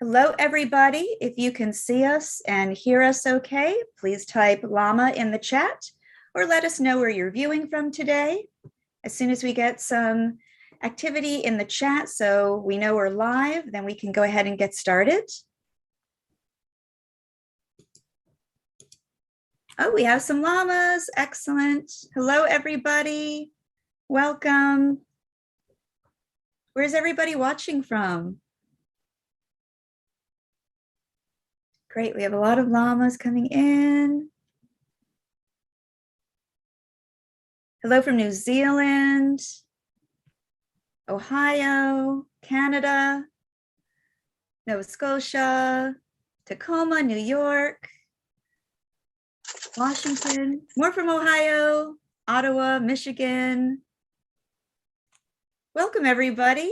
Hello, everybody. If you can see us and hear us okay, please type llama in the chat or let us know where you're viewing from today. As soon as we get some activity in the chat so we know we're live, then we can go ahead and get started. Oh, we have some llamas. Excellent. Hello, everybody. Welcome. Where's everybody watching from? Great, we have a lot of llamas coming in. Hello from New Zealand, Ohio, Canada, Nova Scotia, Tacoma, New York, Washington, more from Ohio, Ottawa, Michigan. Welcome, everybody.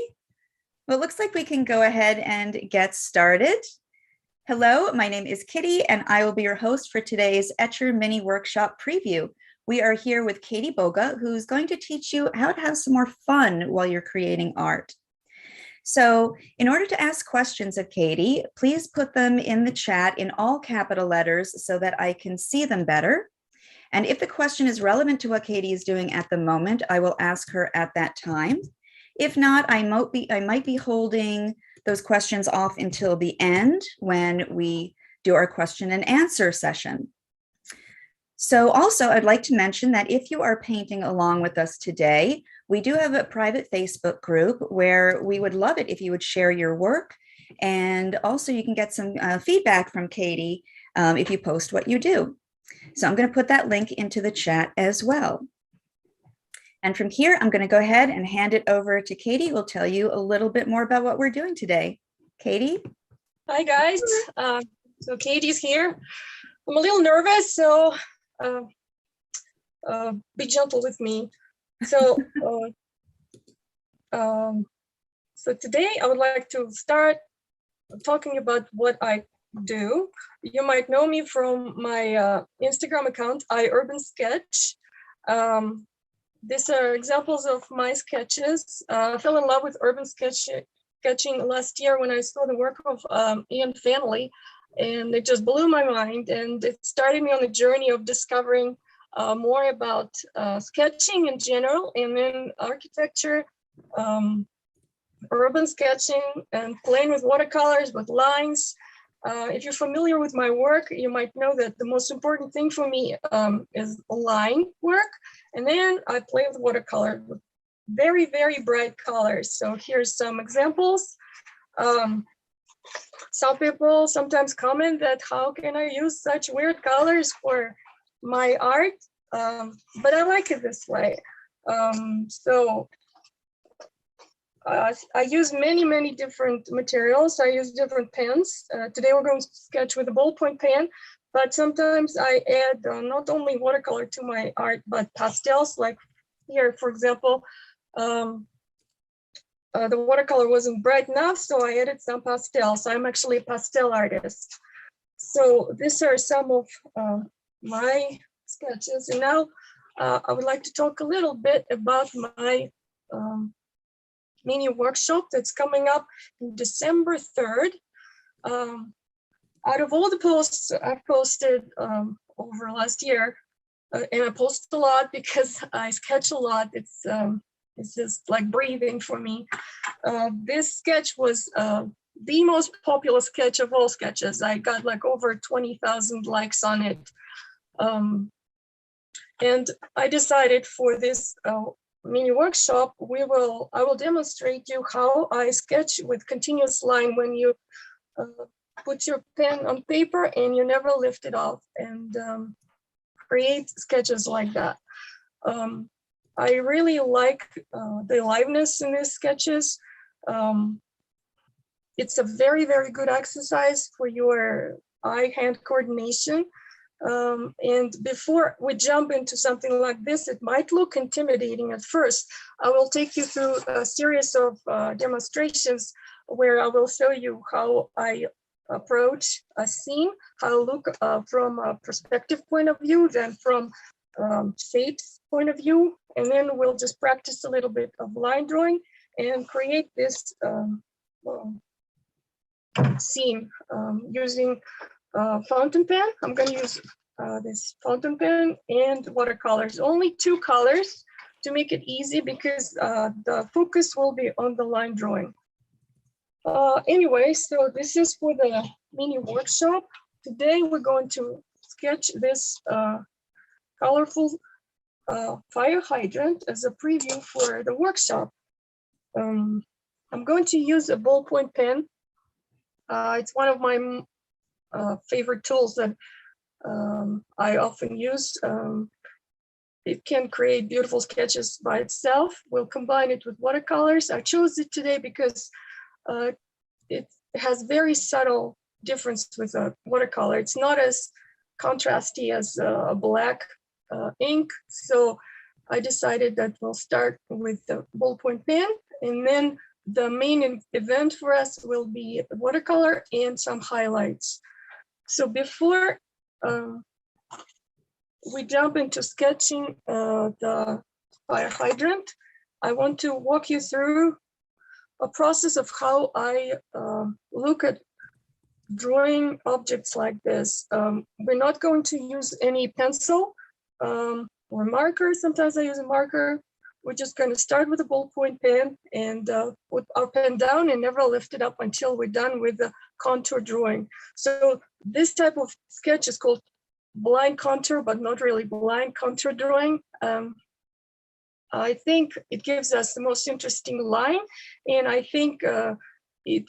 Well, it looks like we can go ahead and get started. Hello, my name is Kitty, and I will be your host for today's Etcher Mini Workshop Preview. We are here with Katie Boga, who's going to teach you how to have some more fun while you're creating art. So in order to ask questions of Katie, please put them in the chat in all capital letters so that I can see them better. And if the question is relevant to what Katie is doing at the moment, I will ask her at that time. If not, I might be holding those questions off until the end when we do our question and answer session. So also, I'd like to mention that if you are painting along with us today, we do have a private Facebook group where we would love it if you would share your work. And also you can get some feedback from Katie if you post what you do. So I'm going to put that link into the chat as well. And from here, I'm going to go ahead and hand it over to Katie, who will tell you a little bit more about what we're doing today. Katie? Hi, guys. So Katie's here. I'm a little nervous, so be gentle with me. So, so today I would like to start talking about what I do. You might know me from my Instagram account, iUrbanSketch. These are examples of my sketches. I fell in love with urban sketching last year when I saw the work of Ian Fanley, and it just blew my mind. And it started me on the journey of discovering more about sketching in general, and then architecture, urban sketching, and playing with watercolors, with lines. If you're familiar with my work, you might know that the most important thing for me is line work. And then I play with watercolor with very, very bright colors. So here's some examples. Some people sometimes comment that how can I use such weird colors for my art? But I like it this way. I use many different materials. I use different pens. Today we're going to sketch with a ballpoint pen, but sometimes I add not only watercolor to my art, but pastels. Like here, for example, the watercolor wasn't bright enough, so I added some pastels. I'm actually a pastel artist. So these are some of my sketches. And now I would like to talk a little bit about my mini workshop that's coming up December 3rd. Out of all the posts I've posted over last year, and I post a lot because I sketch a lot, it's just like breathing for me. This sketch was the most popular sketch of all sketches. I got like over 20,000 likes on it. And I decided for this mini workshop, I will demonstrate you how I sketch with continuous line when you put your pen on paper and you never lift it off, and create sketches like that. I really like the aliveness in these sketches. It's a very, very good exercise for your eye-hand coordination. And before we jump into something like this, it might look intimidating at first. I will take you through a series of demonstrations where I will show you how I approach a scene, how I look from a perspective point of view, then from shapes point of view, and then we'll just practice a little bit of line drawing and create this scene using fountain pen. I'm going to use this fountain pen and watercolors, only 2 colors to make it easy because the focus will be on the line drawing. Anyway, so this is for the mini workshop. Today we're going to sketch this colorful fire hydrant as a preview for the workshop. I'm going to use a ballpoint pen. It's one of my favorite tools that I often use. It can create beautiful sketches by itself. We'll combine it with watercolors. I chose it today because it has very subtle difference with a watercolor. It's not as contrasty as a black ink. So I decided that we'll start with the ballpoint pen, and then the main event for us will be watercolor and some highlights. So before we jump into sketching the fire hydrant, I want to walk you through a process of how I look at drawing objects like this. We're not going to use any pencil or marker. Sometimes I use a marker. We're just going to start with a ballpoint pen and put our pen down and never lift it up until we're done with the contour drawing. So this type of sketch is called blind contour, but not really blind contour drawing. I think it gives us the most interesting line, and I think it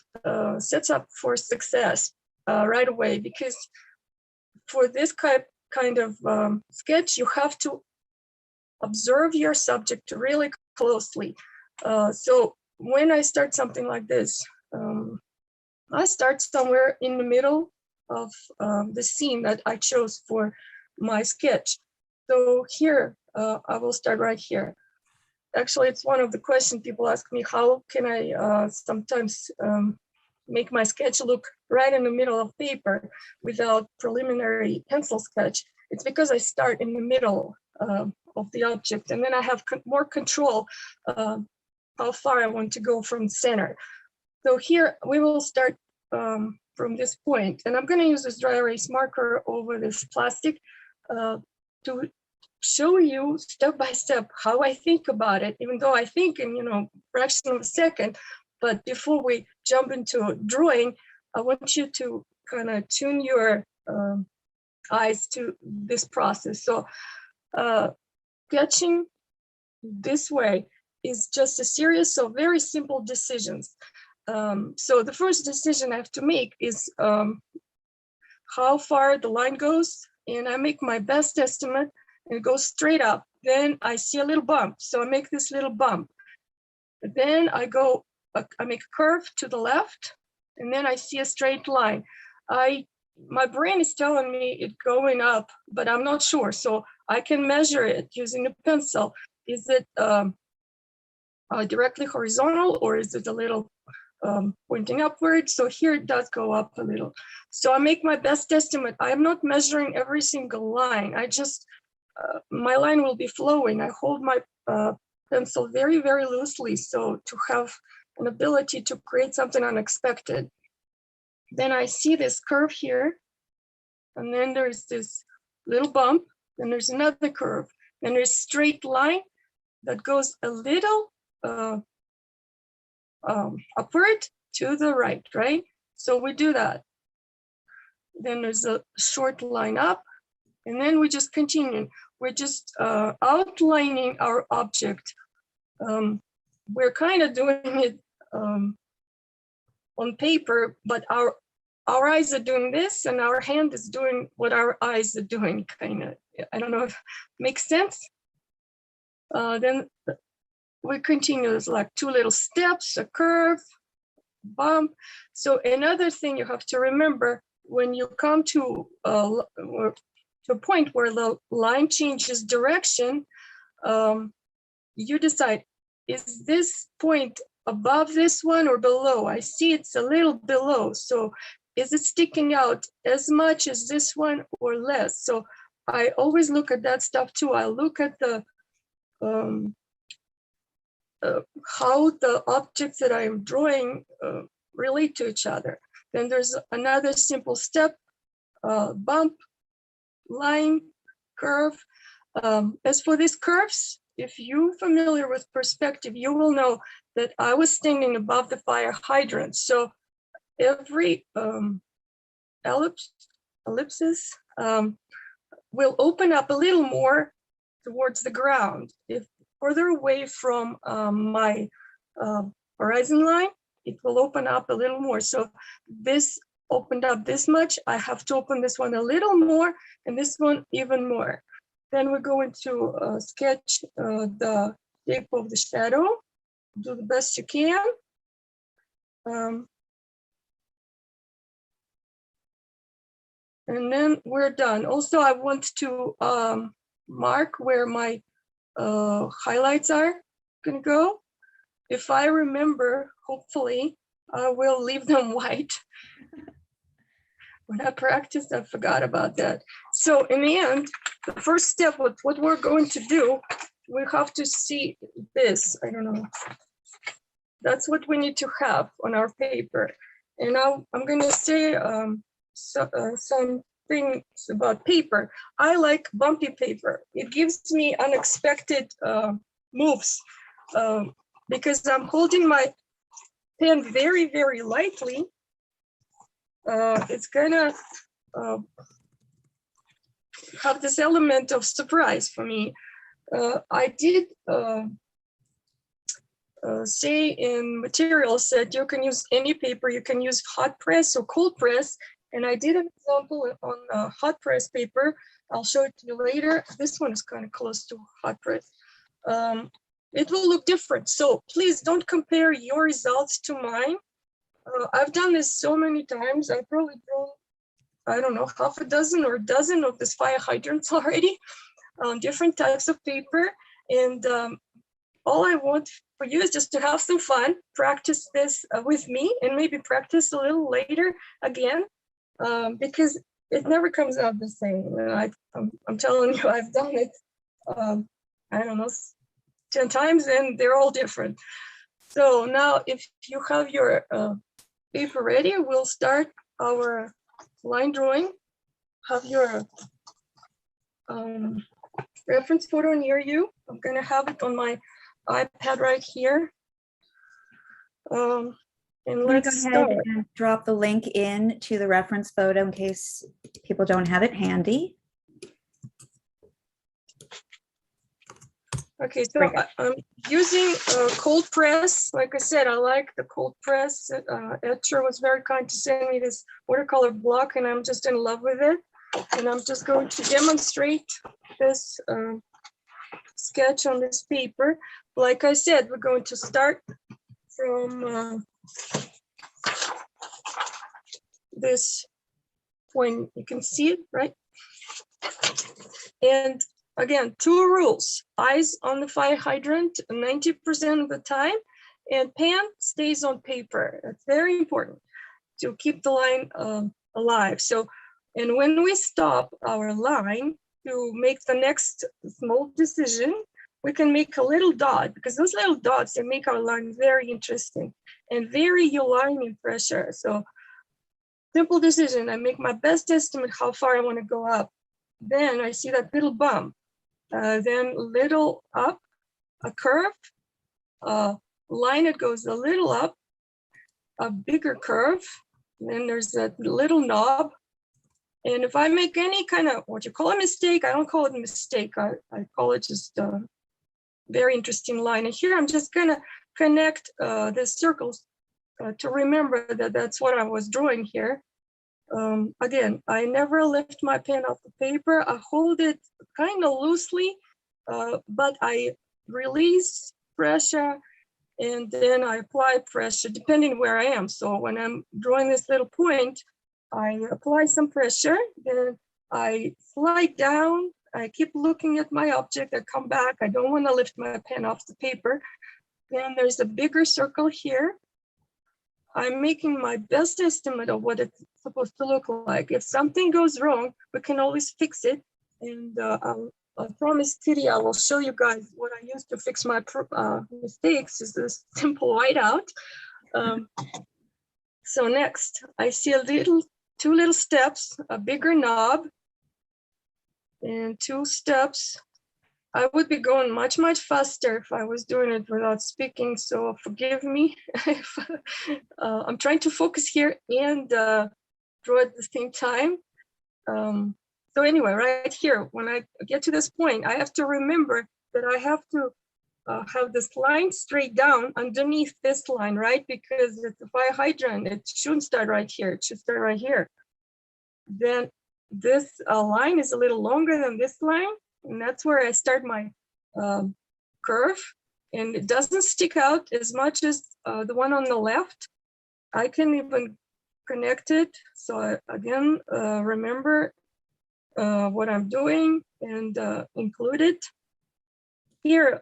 sets up for success right away, because for this kind of sketch, you have to observe your subject really closely. So when I start something like this, I start somewhere in the middle of the scene that I chose for my sketch. So here, I will start right here. Actually, it's one of the questions people ask me, how can I sometimes make my sketch look right in the middle of paper without preliminary pencil sketch? It's because I start in the middle of the object, and then I have more control how far I want to go from center. So here we will start from this point, and I'm going to use this dry erase marker over this plastic to show you step by step how I think about it, even though I think in, fraction of a second. But before we jump into drawing, I want you to kind of tune your eyes to this process. So sketching this way is just a series of very simple decisions. So the first decision I have to make is how far the line goes, and I make my best estimate, and it goes straight up. Then I see a little bump, so I make this little bump. Then I make a curve to the left, and then I see a straight line. My brain is telling me it's going up, but I'm not sure, so I can measure it using a pencil. Is it directly horizontal, or is it a little pointing upward? So here it does go up a little. So I make my best estimate. I am not measuring every single line. I just, my line will be flowing. I hold my pencil very, very loosely, so to have an ability to create something unexpected. Then I see this curve here, and then there's this little bump, then there's another curve, then there's a straight line that goes a little upward to the right, right? So we do that. Then there's a short line up, and then we just continue. We're just outlining our object. We're kind of doing it on paper, but our eyes are doing this, and our hand is doing what our eyes are doing, kind of. I don't know if it makes sense. Then we continue. There's like 2 little steps, a curve, bump. So another thing you have to remember, when you come to a point where the line changes direction, you decide, is this point above this one or below? I see it's a little below. So is it sticking out as much as this one or less? So I always look at that stuff too. I look at the how the objects that I'm drawing relate to each other. Then there's another simple step, bump, line, curve. As for these curves, if you're familiar with perspective, you will know that I was standing above the fire hydrant. So every ellipsis will open up a little more towards the ground. If further away from my horizon line, it will open up a little more. So this opened up this much. I have to open this one a little more, and this one even more. Then we're going to sketch the shape of the shadow. Do the best you can. And then we're done. Also, I want to mark where my highlights are gonna go. If I remember, hopefully, I will leave them white. When I practiced, I forgot about that. So in the end, the first step, what we're going to do, we have to see this. I don't know. That's what we need to have on our paper. And now I'm going to say some things about paper. I like bumpy paper. It gives me unexpected moves because I'm holding my pen very, very lightly. It's gonna have this element of surprise for me. I did say in materials that you can use any paper, you can use hot press or cold press. And I did an example on hot press paper. I'll show it to you later. This one is kind of close to hot press. It will look different. So please don't compare your results to mine. I've done this so many times. I've probably drawn, I don't know, half a dozen or a dozen of these fire hydrants already on different types of paper. And all I want for you is just to have some fun, practice this with me, and maybe practice a little later again, because it never comes out the same. And I'm telling you, I've done it, I don't know, 10 times, and they're all different. So now if you have your paper ready, we'll start our line drawing. Have your reference photo near you. I'm gonna have it on my iPad right here. And let's go ahead start. and drop the link in to the reference photo in case people don't have it handy. Okay, so I'm using cold press. Like I said, I like the cold press. Etcher was very kind to send me this watercolor block, and I'm just in love with it. And I'm just going to demonstrate this sketch on this paper. Like I said, we're going to start from this point. You can see it, right? And again, 2 rules: eyes on the fire hydrant 90% of the time, and pen stays on paper. It's very important to keep the line alive. So, and when we stop our line to make the next small decision, we can make a little dot, because those little dots, they make our line very interesting and vary your lining pressure. So simple decision, I make my best estimate how far I want to go up. Then I see that little bump. Then little up, a curve, line it goes a little up, a bigger curve, then there's that little knob. And if I make any kind of what you call a mistake, I don't call it a mistake, I call it just a very interesting line. And here I'm just gonna connect the circles to remember that that's what I was drawing here. Again, I never lift my pen off the paper. I hold it kind of loosely, but I release pressure and then I apply pressure depending where I am. So when I'm drawing this little point, I apply some pressure, then I slide down, I keep looking at my object, I come back, I don't want to lift my pen off the paper. Then there's a bigger circle here. I'm making my best estimate of what it's supposed to look like. If something goes wrong, we can always fix it. And I promise Kitty, I will show you guys what I use to fix my mistakes is this simple whiteout. So next, I see two little steps, a bigger knob, and 2 steps. I would be going much faster if I was doing it without speaking, so forgive me. If, I'm trying to focus here and draw at the same time. So anyway, right here, when I get to this point, I have to remember that I have to have this line straight down underneath this line, right? Because it's a fire hydrant, it shouldn't start right here, it should start right here. Then this line is a little longer than this line, and that's where I start my curve, and it doesn't stick out as much as the one on the left. I can even connect it. So again, remember what I'm doing and include it. Here,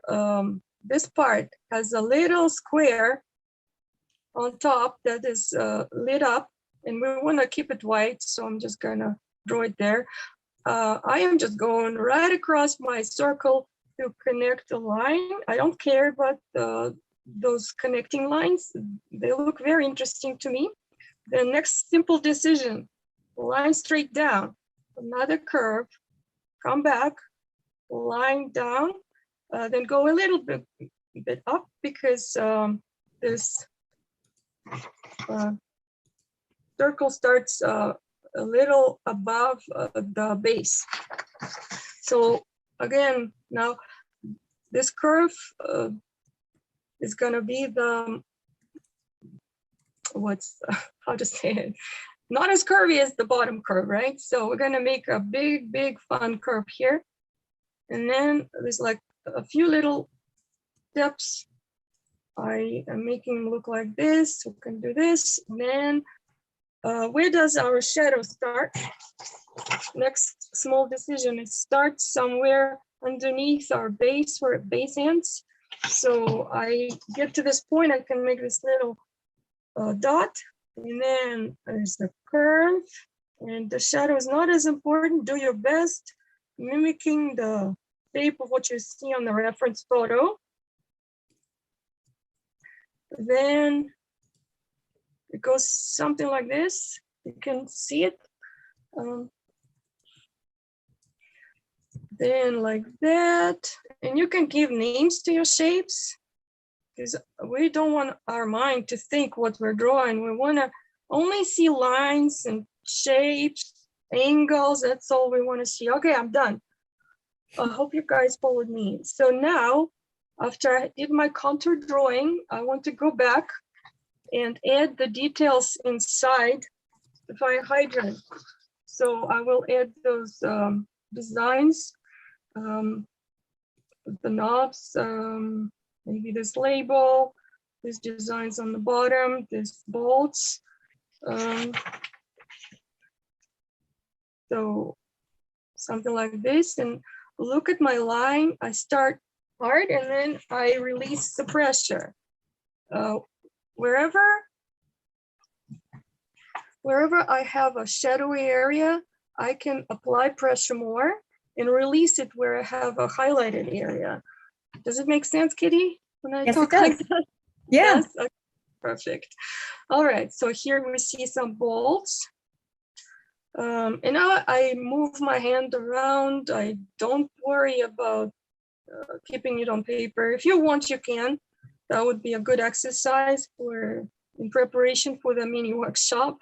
this part has a little square on top that is lit up, and we want to keep it white, so I'm just gonna draw it there. I am just going right across my circle to connect the line. I don't care about those connecting lines. They look very interesting to me. The next simple decision, line straight down, another curve, come back, line down, then go a little bit up because this circle starts a little above the base. So again, now this curve is gonna be the, how to say it? Not as curvy as the bottom curve, right? So we're gonna make a big fun curve here. And then there's like a few little steps. I am making them look like this. We can do this. And then where does our shadow start? Next small decision, it starts somewhere underneath our base where base ends. So I get to this point, I can make this little dot, and then there's the curve, and the shadow is not as important. Do your best mimicking the shape of what you see on the reference photo. Then it goes something like this. You can see it. Then like that, and you can give names to your shapes, because we don't want our mind to think what we're drawing. We want to only see lines and shapes, angles. That's all we want to see. Okay, I'm done. I hope you guys followed me. So now, after I did my contour drawing, I want to go back and add the details inside the fire hydrant. So I will add those designs, the knobs, maybe this label, these designs on the bottom, these bolts. So something like this, and look at my line. I start hard and then I release the pressure. Wherever I have a shadowy area, I can apply pressure more and release it where I have a highlighted area. Does it make sense, Kitty? When I Yes, it does. like that? Yeah. Yes? Okay, perfect. All right, so here we see some bolts. And now I move my hand around. I don't worry about keeping it on paper. If you want, you can. That would be a good exercise in preparation for the mini workshop.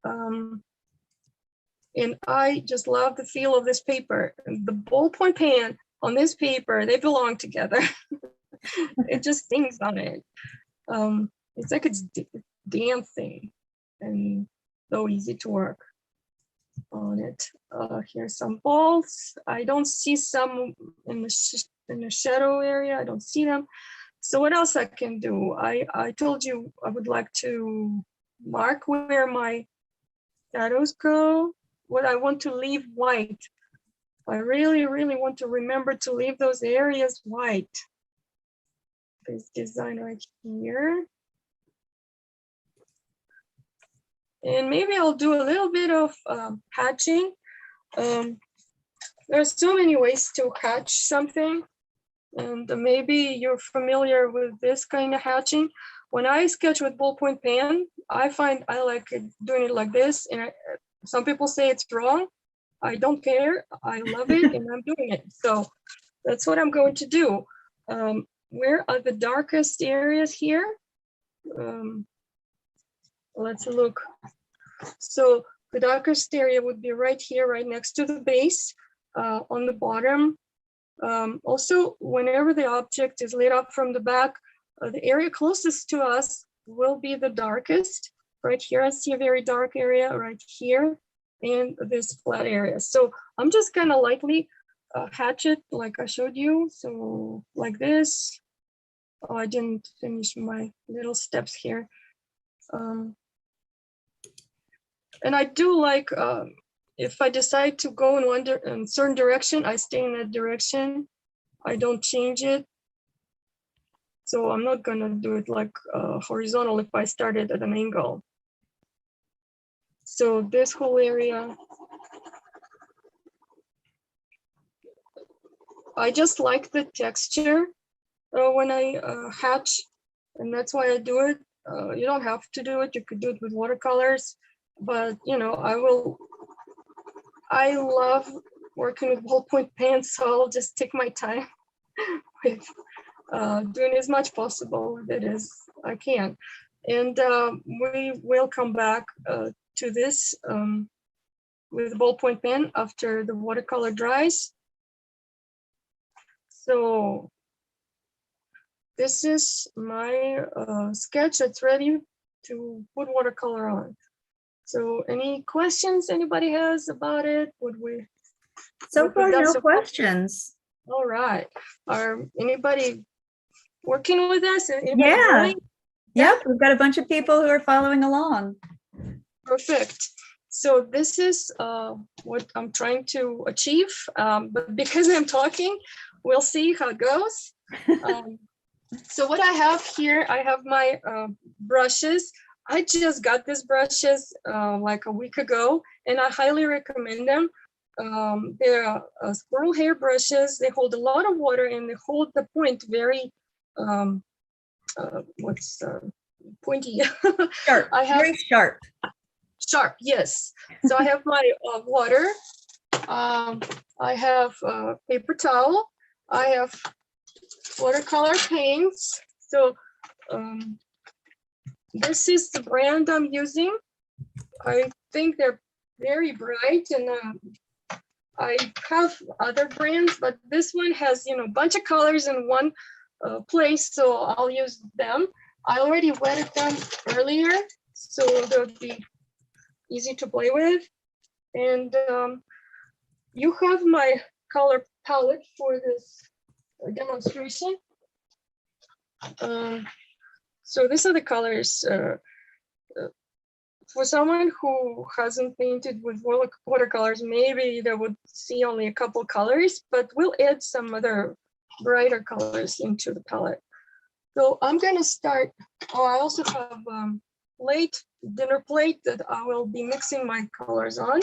And I just love the feel of this paper. The ballpoint pen on this paper, they belong together. It just sings on it. It's like it's dancing and so easy to work on it. Here's some bolts. I don't see some in the shadow area. I don't see them. So what else I can do? I told you I would like to mark where my shadows go, what I want to leave white. I really want to remember to leave those areas white. This design right here. And maybe I'll do a little bit of hatching. There's so many ways to hatch something. And maybe you're familiar with this kind of hatching. when I sketch with ballpoint pen, I find I like doing it like this. And some people say it's wrong. I don't care. I love it and I'm doing it. So that's what I'm going to do. Where are the darkest areas here? Let's look. So the darkest area would be right here, right next to the base, on the bottom. Also, whenever the object is lit up from the back, the area closest to us will be the darkest. Right here, I see a very dark area right here, and this flat area. So I'm just gonna lightly hatch it like I showed you. So like this. Oh, I didn't finish my little steps here. And I do like, if I decide to go in one certain direction, I stay in that direction. I don't change it. So I'm not gonna do it like horizontal if I started at an angle. So this whole area, I just like the texture when I hatch, and that's why I do it. You don't have to do it. You could do it with watercolors, but you know, I love working with ballpoint pens, so I'll just take my time with doing as much possible with it as I can. And we will come back to this with the ballpoint pen after the watercolor dries. So this is my sketch that's ready to put watercolor on. So any questions anybody has about it? So far, no questions. All right. Are anybody working with us? Anybody Yeah. going? Yep, we've got a bunch of people who are following along. Perfect. So this is what I'm trying to achieve. But because I'm talking, we'll see how it goes. So what I have here, I have my brushes. I just got these brushes like a week ago, and I highly recommend them. They're squirrel hair brushes. They hold a lot of water and they hold the point very, pointy. Sharp, very sharp. Sharp, yes. So I have my water. I have paper towel. I have watercolor paints. So this is the brand I'm using. I think they're very bright, and I have other brands, but this one has, you know, a bunch of colors in one place, so I'll use them. I already wetted them earlier, so they'll be easy to play with. And you have my color palette for this demonstration. So these are the colors. For someone who hasn't painted with watercolors, maybe they would see only a couple colors, but we'll add some other brighter colors into the palette. So I'm gonna start. Oh, I also have dinner plate that I will be mixing my colors on.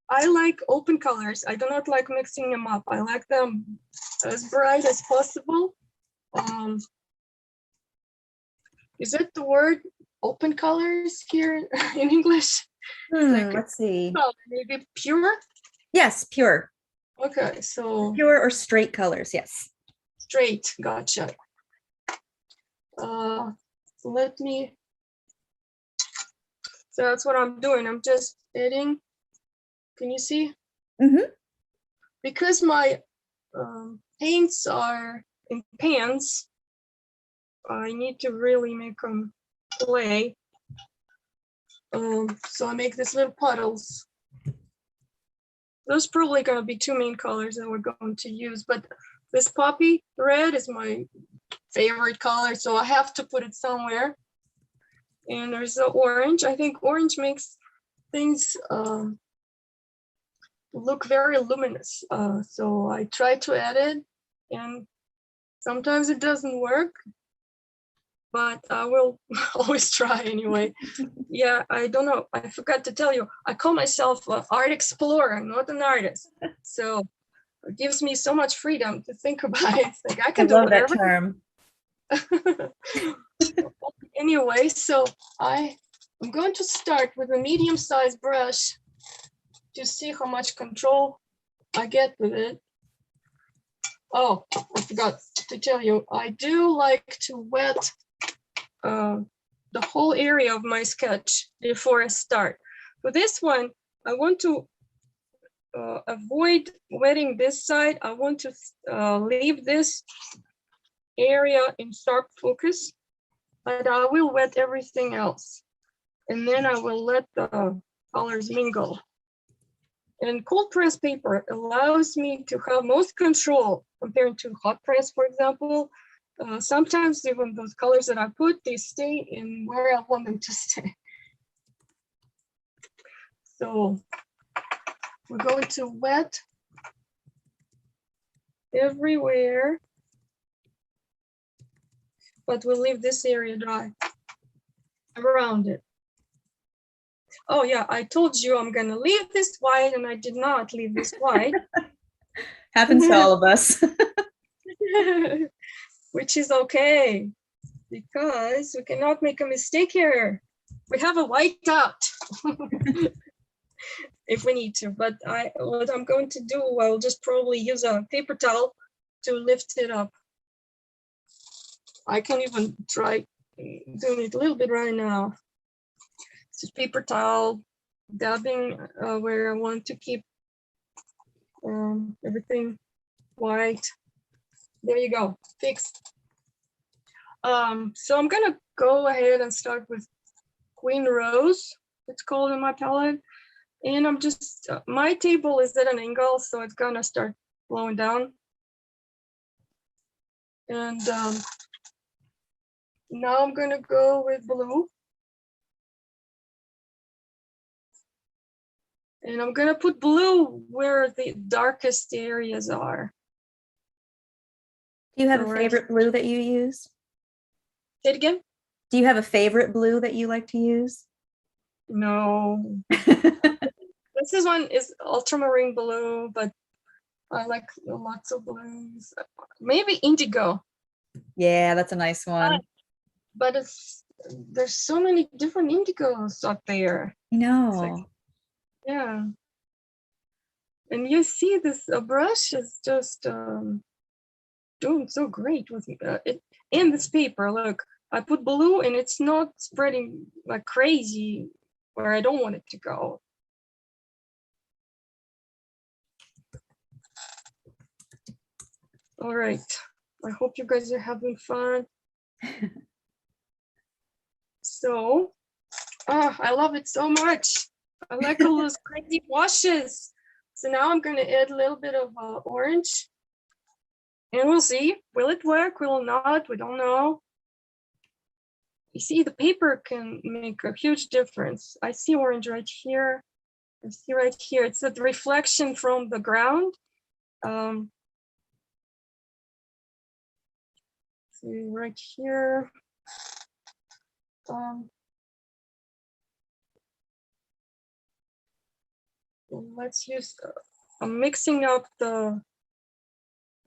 I like open colors. I do not like mixing them up. I like them as bright as possible. Is it the word open colors here in English? Like, let's see. Oh, maybe pure? Yes, pure. Okay, so pure or straight colors, yes. Straight, gotcha. Let me, so that's what I'm doing. I'm just adding, can you see? Mm-hmm. Because my paints are in pans, I need to really make them play. So I make these little puddles. Those probably gonna be two main colors that we're going to use, but this poppy red is my favorite color, so I have to put it somewhere. And there's the orange. I think orange makes things look very luminous. So I try to add it, and sometimes it doesn't work, but I will always try anyway. Yeah, I don't know. I forgot to tell you, I call myself an art explorer. I'm not an artist. So it gives me so much freedom to think about it. It's like I can do love whatever. that term. Anyway, so I'm going to start with a medium-sized brush to see how much control I get with it. Oh, I forgot to tell you, I do like to wet the whole area of my sketch before I start. For this one, I want to avoid wetting this side. I want to leave this area in sharp focus, but I will wet everything else. And then I will let the colors mingle. And cold press paper allows me to have most control compared to hot press, for example. Sometimes even those colors that I put, they stay in where I want them to stay. So we're going to wet everywhere, but we'll leave this area dry around it. Oh yeah, I told you I'm gonna leave this white, and I did not leave this white. Happens to all of us. Which is okay, because we cannot make a mistake here. We have a white out if we need to, but what I'm going to do, I'll just probably use a paper towel to lift it up. I can even try doing it a little bit right now. Just paper towel, dabbing where I want to keep everything white. There you go, fixed. So I'm gonna go ahead and start with Queen Rose, it's called in my palette. And I'm just, my table is at an angle, so it's gonna start flowing down. And now I'm gonna go with blue. And I'm gonna put blue where the darkest areas are. Do you have a favorite blue that you use? Say it again? Do you have a favorite blue that you like to use? No. This one is ultramarine blue, but I like lots of blues. Maybe indigo. Yeah, that's a nice one. But there's so many different indigos out there. I know. Like, yeah. And you see this brush is just doing so great with it in this paper. Look, I put blue and it's not spreading like crazy where I don't want it to go. All right, I hope you guys are having fun. So, I love it so much. I like all those crazy washes. So now I'm gonna add a little bit of orange. And we'll see, will it work, will it not, we don't know. You see, the paper can make a huge difference. I see orange right here. I see right here, it's the reflection from the ground. See right here. Let's use, I'm mixing up the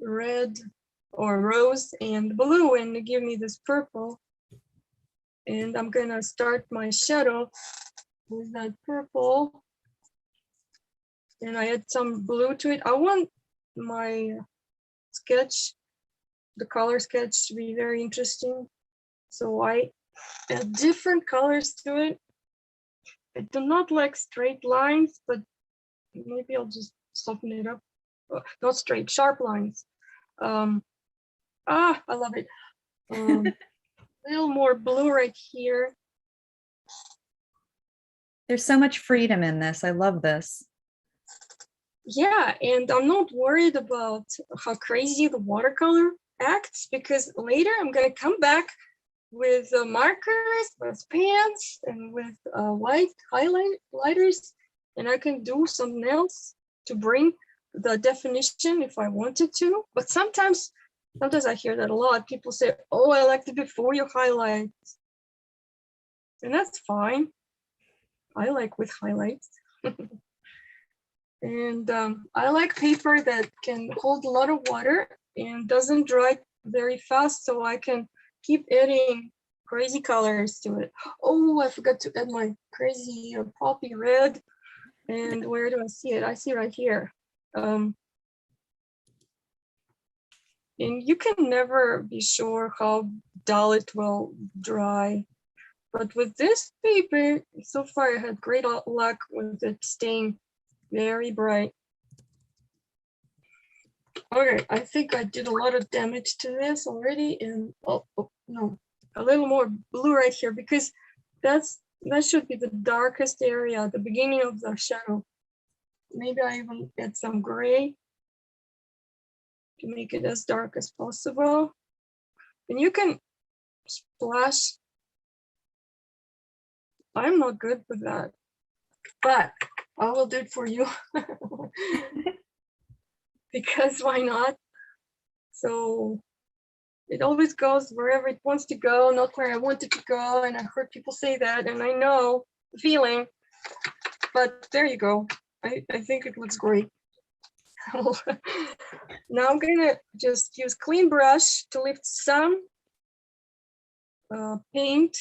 red or rose and blue and give me this purple. And I'm gonna start my shadow with that purple. And I add some blue to it. I want my sketch, the color sketch, to be very interesting. So I add different colors to it. I do not like straight lines, but maybe I'll just soften it up. Not straight, sharp lines. I love it. A little more blue right here. There's so much freedom in this. I love this. Yeah, and I'm not worried about how crazy the watercolor acts, because later I'm gonna come back with markers, with pens, and with white highlighters, and I can do something else to bring the definition if I wanted to. But sometimes I hear that a lot. People say, oh, I like it before you highlight. And that's fine. I like with highlights. And I like paper that can hold a lot of water and doesn't dry very fast, so I can keep adding crazy colors to it. Oh, I forgot to add my crazy poppy red. And where do I see it? I see it right here. And you can never be sure how dull it will dry. But with this paper, so far I had great luck with it staying very bright. Okay, I think I did a lot of damage to this already, and oh no, a little more blue right here, because that should be the darkest area at the beginning of the shadow. Maybe I even add some gray to make it as dark as possible. And you can splash. I'm not good with that, but I will do it for you. Because why not? So it always goes wherever it wants to go, not where I want it to go. And I've heard people say that, and I know the feeling, but there you go. I think it looks great. Now I'm gonna just use clean brush to lift some paint.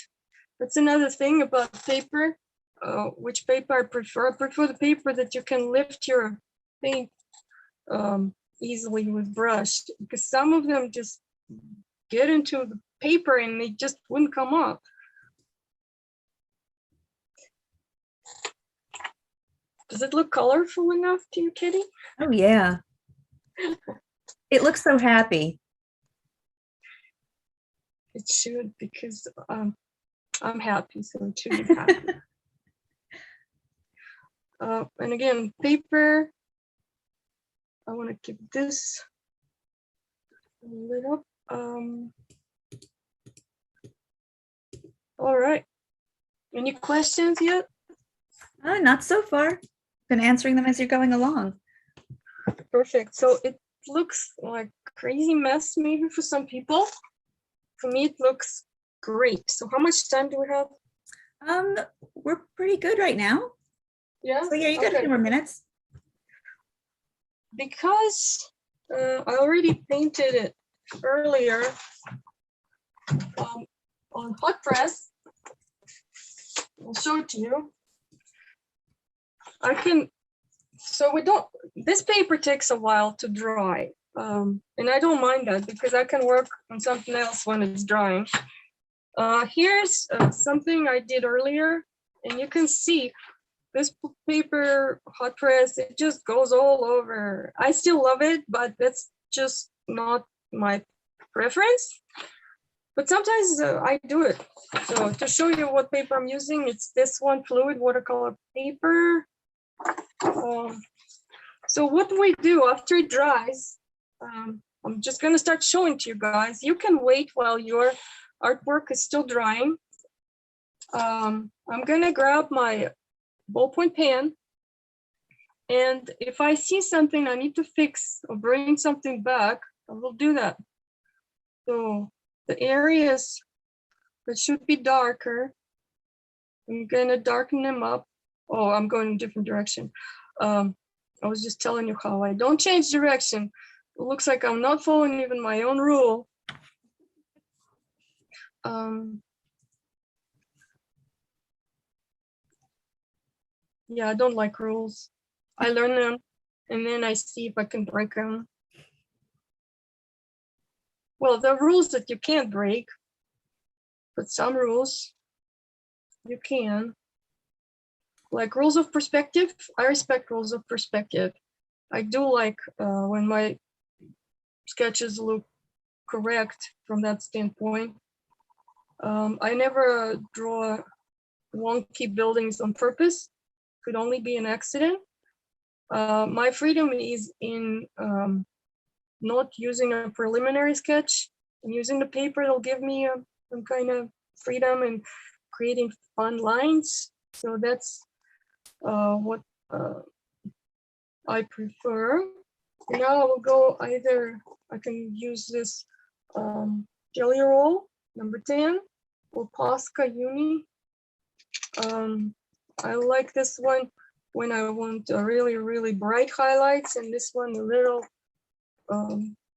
That's another thing about paper, which paper I prefer. I prefer the paper that you can lift your paint easily with brush, because some of them just get into the paper and they just wouldn't come off. Does it look colorful enough to you, Kitty? Oh, yeah. It looks so happy. It should, because I'm happy, so it should be happy. And again, paper, I want to keep this lit up. All right. Any questions yet? Not so far. Been answering them as you're going along. Perfect. So it looks like a crazy mess maybe for some people. For me, it looks great. So how much time do we have? We're pretty good right now. Yeah. So yeah, you got a few more minutes. Because I already painted it earlier on hot press. I'll show it to you. I can, so we don't, this paper takes a while to dry. And I don't mind that, because I can work on something else when it's drying. Here's something I did earlier, and you can see this paper hot press, it just goes all over. I still love it, but that's just not my preference. But sometimes I do it. So to show you what paper I'm using, it's this one, fluid watercolor paper. So what we do after it dries, I'm just gonna start showing to you guys. You can wait while your artwork is still drying. I'm gonna grab my ballpoint pen, and if I see something I need to fix or bring something back, I will do that. So the areas that should be darker, I'm gonna darken them up. Oh, I'm going in a different direction. I was just telling you how I don't change direction. It looks like I'm not following even my own rule. Yeah, I don't like rules. I learn them and then I see if I can break them. Well, there are rules that you can't break, but some rules you can. Like rules of perspective, I respect rules of perspective. I do like when my sketches look correct from that standpoint. I never draw wonky buildings on purpose. Could only be an accident. My freedom is in not using a preliminary sketch and using the paper. It'll give me some kind of freedom and creating fun lines. So that's what I prefer. Now I will go either, I can use this Jelly Roll number 10 or Posca Uni. I like this one when I want really, really bright highlights, and this one a little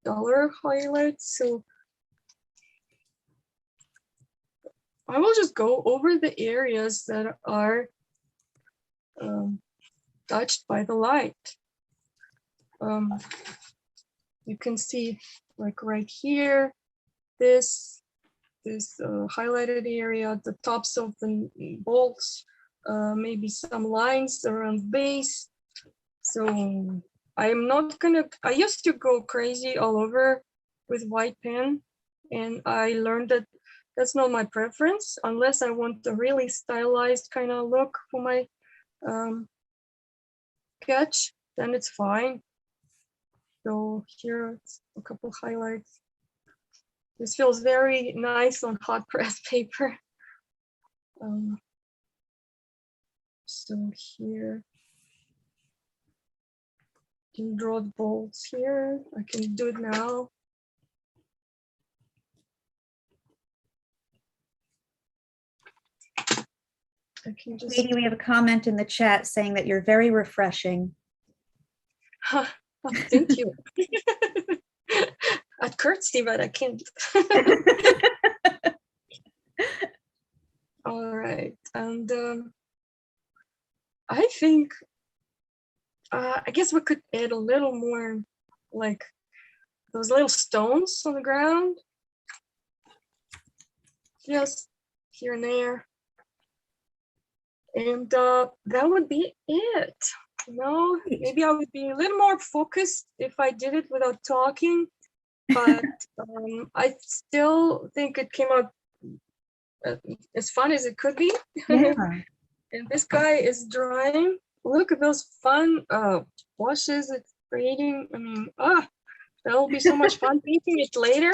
duller highlights. So I will just go over the areas that are touched by the light. You can see like right here, this highlighted area, the tops of the bolts, maybe some lines around base. So I'm not gonna, I used to go crazy all over with white pen, and I learned that that's not my preference unless I want a really stylized kind of look for my sketch, then it's fine. So here it's a couple highlights. This feels very nice on hot press paper. So here, I can draw the bolts here. I can do it now. I can just. Katie, we have a comment in the chat saying that you're very refreshing. Oh, thank you. I'd curtsy, but I can't. All right, and I think I guess we could add a little more, like those little stones on the ground, just here and there, and that would be it. No, maybe I would be a little more focused if I did it without talking, but I still think it came out as fun as it could be. Yeah. And this guy is drawing. Look at those fun washes it's creating. I mean, that'll be so much fun painting it later.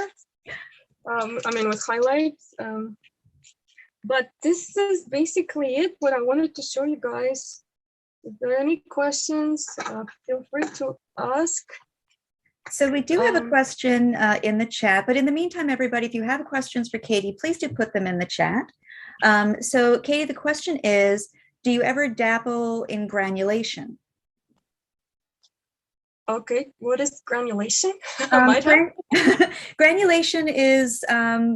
I mean, with highlights. But this is basically it, what I wanted to show you guys. If there are any questions, feel free to ask. So we do have a question in the chat, but in the meantime, everybody, if you have questions for Katie, please do put them in the chat. So Katie, the question is, do you ever dabble in granulation? Okay, what is granulation? Granulation is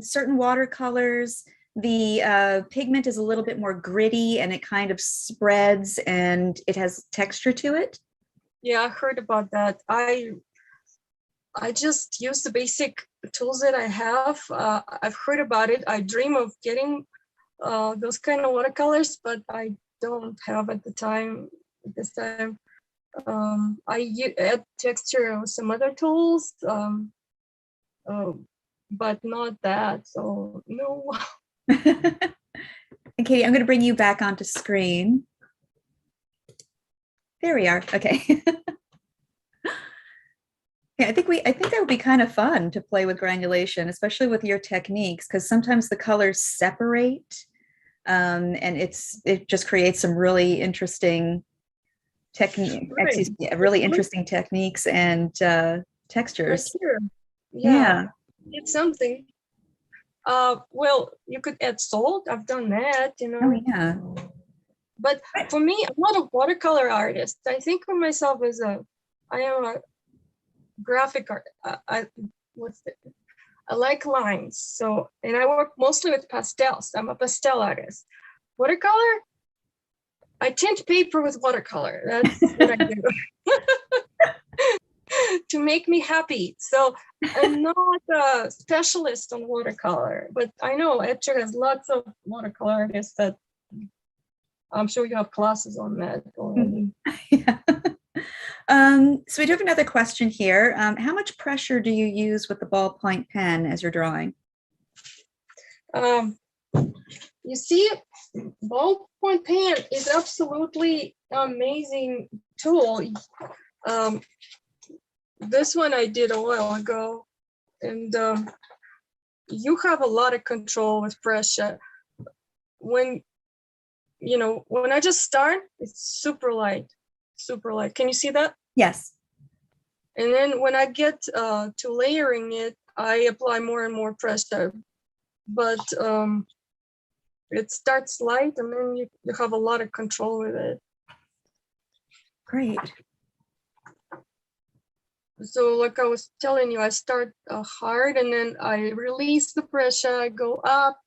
certain watercolors. The pigment is a little bit more gritty and it kind of spreads and it has texture to it. Yeah, I heard about that. I just use the basic tools that I have. I've heard about it. I dream of getting those kind of watercolors, but I don't have at this time. I add texture with some other tools, but not that. So no. And Katie, I'm going to bring you back onto screen. There we are. Okay. Yeah, I think that would be kind of fun to play with granulation, especially with your techniques, because sometimes the colors separate, and it just creates some really interesting interesting techniques and textures. Yeah, it's something. Well, you could add salt. I've done that, you know. Oh yeah. But for me, I'm not a watercolor artist. I think of myself as I am a graphic art. I like lines. So, and I work mostly with pastels. I'm a pastel artist. Watercolor, I tint paper with watercolor. That's what I do. To make me happy. So I'm not a specialist on watercolor, but I know Etcher has lots of watercolor artists that I'm sure you have classes on that already. Yeah. So we do have another question here. How much pressure do you use with the ballpoint pen as you're drawing? You see, ballpoint pen is absolutely amazing tool. This one I did a while ago, and you have a lot of control with pressure. When I just start, it's super light. Can you see that? Yes. And then when I get to layering it, I apply more and more pressure. But it starts light, and then you have a lot of control with it. Great. So like I was telling you, I start hard, and then I release the pressure, I go up,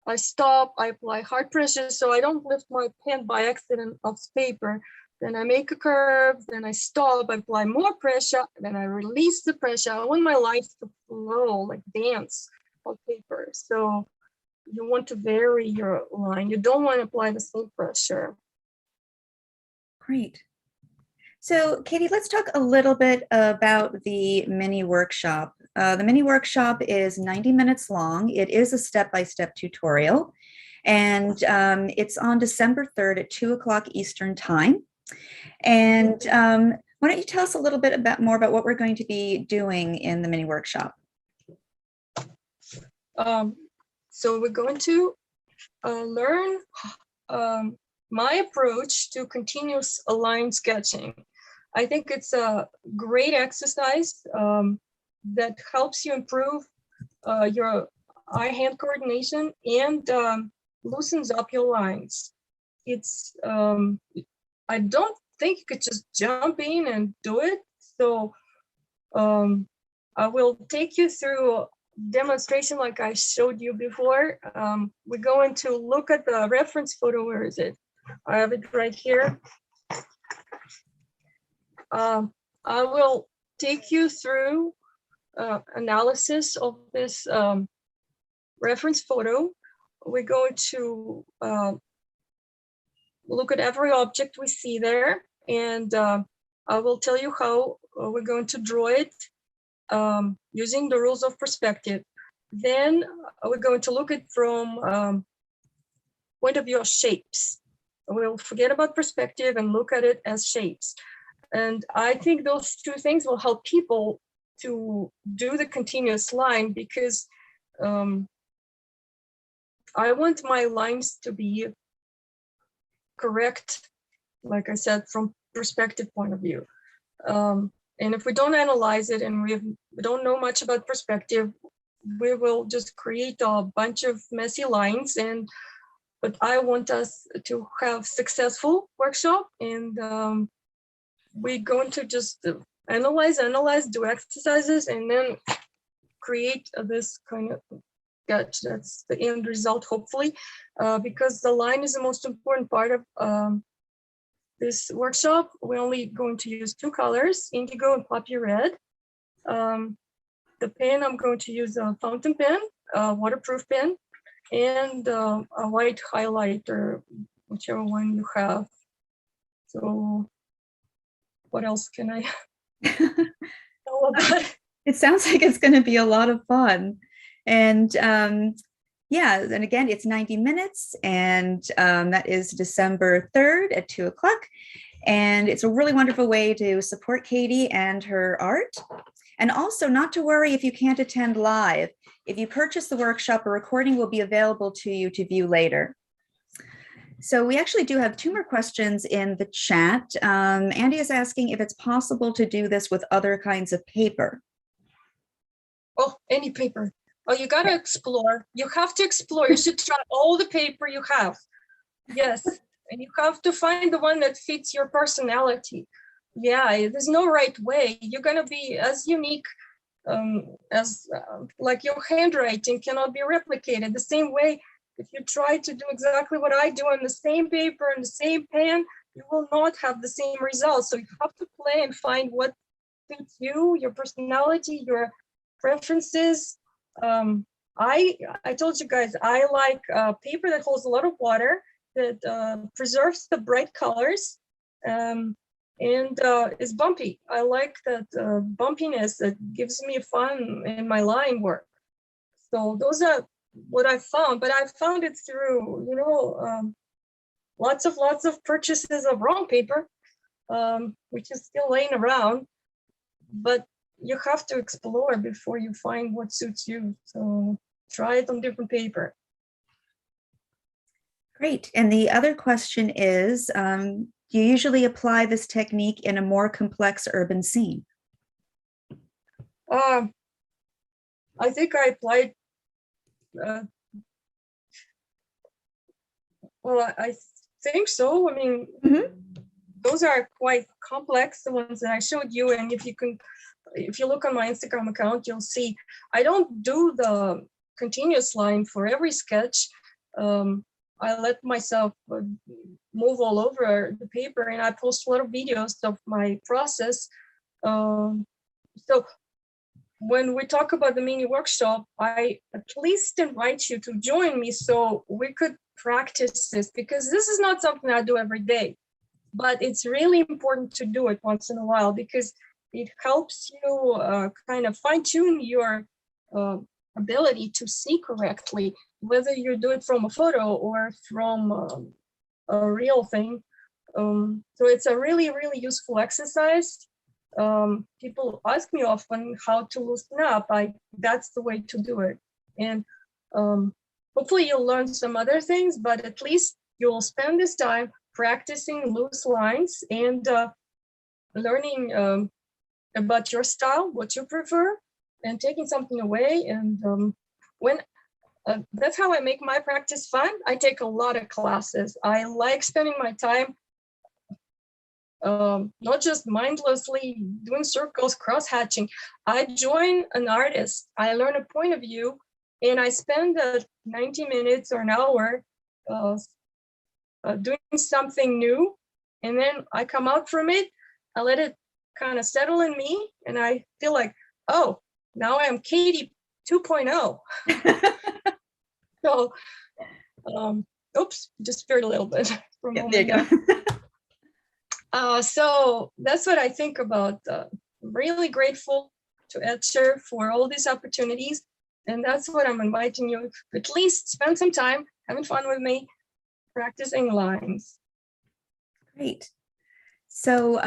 I stop, I apply hard pressure so I don't lift my pen by accident off paper. Then I make a curve, then I stop, I apply more pressure, then I release the pressure. I want my lines to flow, like dance on paper. So you want to vary your line. You don't want to apply the same pressure. Great. So, Katie, let's talk a little bit about the mini workshop. The mini workshop is 90 minutes long. It is a step-by-step tutorial, and it's on December 3rd at 2 o'clock Eastern Time. And why don't you tell us a little bit more about what we're going to be doing in the mini workshop? So we're going to learn my approach to continuous line sketching. I think it's a great exercise that helps you improve your eye-hand coordination and loosens up your lines. It's I don't think you could just jump in and do it. So I will take you through demonstration like I showed you before. We're going to look at the reference photo. Where is it? I have it right here. I will take you through analysis of this reference photo. We're going to look at every object we see there, and I will tell you how we're going to draw it using the rules of perspective. Then we're going to look at from point of view of shapes. We'll forget about perspective and look at it as shapes. And I think those two things will help people to do the continuous line, because I want my lines to be correct, like I said, from perspective point of view. And if we don't analyze it and we don't know much about perspective, we will just create a bunch of messy lines. But I want us to have successful workshop, and we're going to just analyze, do exercises, and then create this kind of sketch. That's the end result, hopefully, because the line is the most important part of this workshop. We're only going to use two colors, indigo and poppy red. The pen, I'm going to use a fountain pen, a waterproof pen, and a white highlighter, whichever one you have. So what else can I tell about it? It sounds like it's going to be a lot of fun. And yeah, and again, it's 90 minutes, and that is December 3rd at 2 o'clock. And it's a really wonderful way to support Katie and her art. And also, not to worry if you can't attend live. If you purchase the workshop, a recording will be available to you to view later. So we actually do have two more questions in the chat. Andy is asking if it's possible to do this with other kinds of paper. Oh, any paper. Oh, you got to explore. You have to explore. You should try all the paper you have. Yes. And you have to find the one that fits your personality. Yeah, there's no right way. You're going to be as unique as like your handwriting cannot be replicated. The same way, if you try to do exactly what I do on the same paper and the same pen, you will not have the same results. So you have to play and find what suits you, your personality, your preferences. I told you guys, I like paper that holds a lot of water, that preserves the bright colors, and is bumpy. I like that bumpiness that gives me fun in my line work. So those are what I found, but I found it through, lots of purchases of wrong paper, which is still laying around, but you have to explore before you find what suits you. So try it on different paper. Great. And the other question is, do you usually apply this technique in a more complex urban scene? I think I applied, well, I think so. I mean, those are quite complex, the ones that I showed you. And if you look on my Instagram account, you'll see I don't do the continuous line for every sketch. I let myself move all over the paper, and I post a lot of videos of my process. So when we talk about the mini workshop, I at least invite you to join me so we could practice this, because this is not something I do every day, but it's really important to do it once in a while, because it helps you kind of fine-tune your ability to see correctly, whether you do it from a photo or from a real thing. So it's a really, really useful exercise. People ask me often how to loosen up. That's the way to do it. And hopefully you'll learn some other things, but at least you'll spend this time practicing loose lines and learning about your style, what you prefer, and taking something away. And when that's how I make my practice fun. I take a lot of classes. I like spending my time not just mindlessly doing circles, cross-hatching. I join an artist, I learn a point of view, and I spend 90 minutes or an hour doing something new. And then I come out from it, I let it kind of settle in me, and I feel like, oh, now I'm Katie 2.0. So, oops, just veered a little bit for a moment. There you go. So that's what I think about. I'm really grateful to Etcher for all these opportunities. And that's what I'm inviting you to at least spend some time having fun with me, practicing lines. Great. So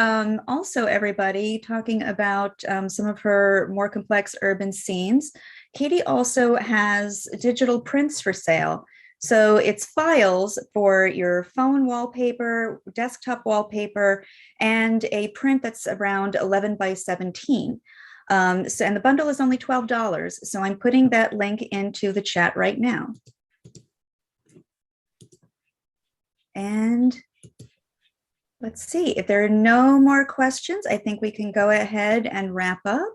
also everybody talking about some of her more complex urban scenes, Katie also has digital prints for sale. So it's files for your phone wallpaper, desktop wallpaper, and a print that's around 11 by 17. And the bundle is only $12. So I'm putting that link into the chat right now. And let's see, if there are no more questions, I think we can go ahead and wrap up.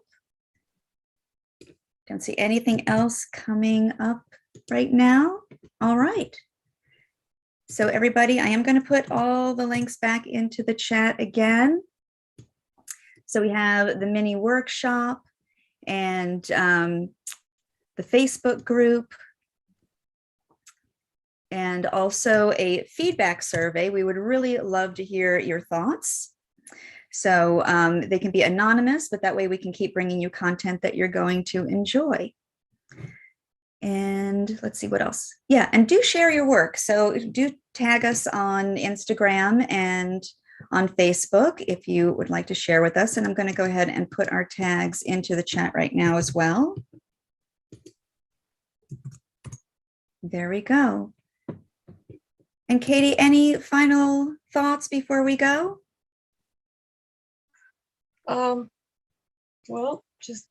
Don't see anything else coming up right now. All right. So everybody, I am going to put all the links back into the chat again. So we have the mini workshop and the Facebook group, and also a feedback survey. We would really love to hear your thoughts. So they can be anonymous, but that way we can keep bringing you content that you're going to enjoy. And let's see what else. Yeah, and do share your work. So do tag us on Instagram and on Facebook if you would like to share with us. And I'm going to go ahead and put our tags into the chat right now as well. There we go. And Katie, any final thoughts before we go? Well, just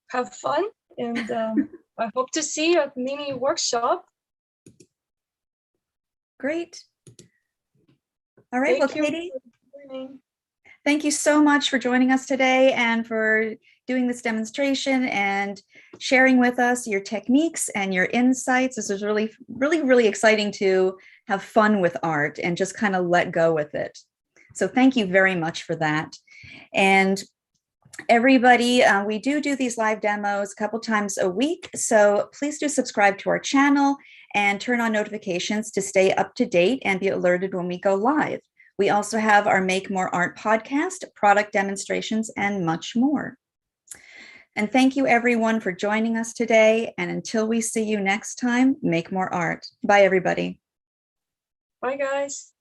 have fun, and I hope to see you at mini workshop. Great. All right, Thank well, you Katie, for joining. thank you so much for joining us today and for doing this demonstration and sharing with us your techniques and your insights. This was really, really, really exciting to have fun with art and just kind of let go with it. So thank you very much for that. And everybody, we do these live demos a couple times a week. So please do subscribe to our channel and turn on notifications to stay up to date and be alerted when we go live. We also have our Make More Art podcast, product demonstrations, and much more. And thank you everyone for joining us today. And until we see you next time, make more art. Bye, everybody. Bye, guys.